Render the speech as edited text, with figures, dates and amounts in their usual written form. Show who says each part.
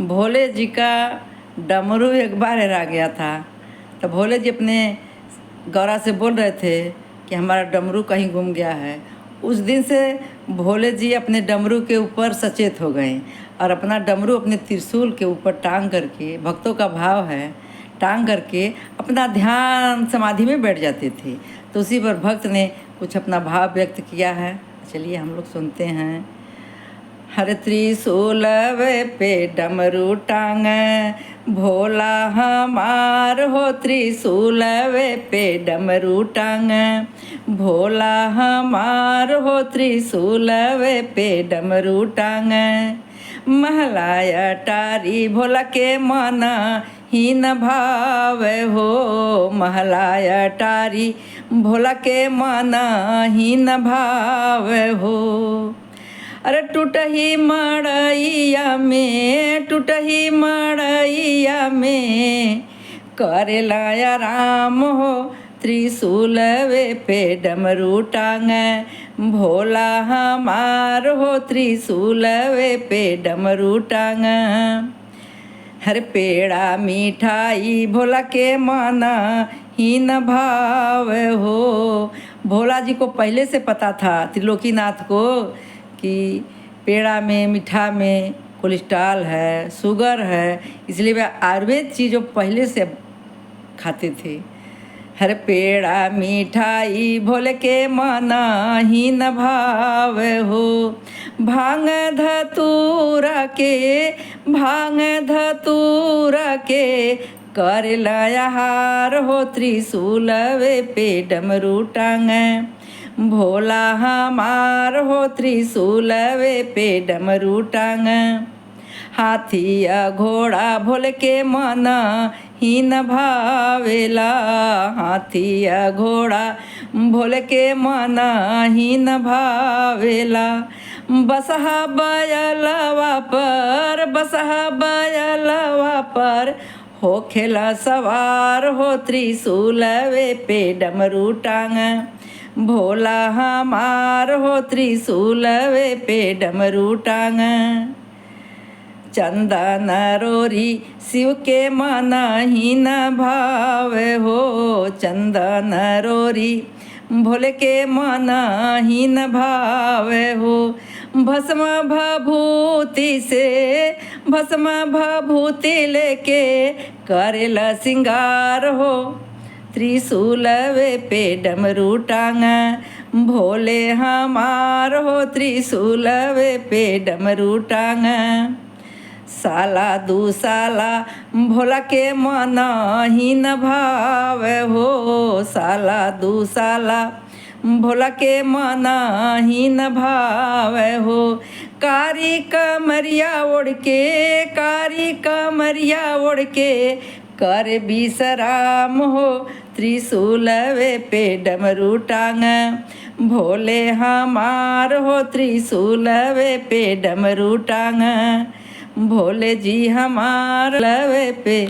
Speaker 1: भोले जी का डमरू एक बार हेरा गया था। तो भोले जी अपने गौरा से बोल रहे थे कि हमारा डमरू कहीं गुम गया है। उस दिन से भोले जी अपने डमरू के ऊपर सचेत हो गए और अपना डमरू अपने त्रिशूल के ऊपर टांग करके, भक्तों का भाव है, टांग करके अपना ध्यान समाधि में बैठ जाते थे। तो उसी पर भक्त ने कुछ अपना भाव व्यक्त किया है। चलिए हम लोग सुनते हैं। हर त्रिशूल पे डमरू टांग, भोला हमार हो त्रिशूल पे डमरू टांग, भोला हमार हो त्रिशूल पे डमरू टांग। महलाया टारी भोला के मना हीन भाव हो, महलाया टारी भोला के मना हीन भाव हो। अरे टूटही मड़ैया में, टूटही मड़ैया में करेला राम हो त्रिशूल पे डमरू टांग, भोला हमार हो त्रिशूल पे डमरू टांग। हर पेड़ा मिठाई भोला के माना हीन भाव हो। भोला जी को पहले से पता था, त्रिलोकीनाथ को, कि पेड़ा में, मीठा में कोलेस्ट्रॉल है, शुगर है, इसलिए वे आयुर्वेद चीज़ों पहले से खाते थे। हर पेड़ा मिठाई भोले के मना हीन भाव हो। भांग धतूरा के, भांग धतूरा के करेला हार हो त्रिशूल पे डमरू टांग, भोला हमार हो त्रिशूल पे डमरू टांग। हाथी घोड़ा भोले के मना हीन भावेला, हाथी घोड़ा भोले के मना हीन भावेला। बसहा बयलवा पर, बसहा बयलवा पर हो खेला सवार हो त्रिशूल पे डमरू टांग, भोला हमार हो त्रिशूल पे डमरू टांग। चंदन रोरी शिव के मना हीन भाव हो, चंदन रोरी भोले के मना हीन भाव हो। भस्म भभूति से, भस्म भभूति लेके करेला सिंगार हो त्रिशूल पे डमरू टांग, भोले हमार हो त्रिशूल पे डमरू टांग। साला दू साला भोला के मना हीन भाव हो, साला दू साला भोला के मना हीन भाव हो। कारी कमरिया ओढ़ के, कारी कमरिया ओढ़ के कर विश्राम हो त्रिशूल पे डमरू टांग, भोले हमार हो त्रिशूल पे डमरू टांग, भोले जी हमार लवे पे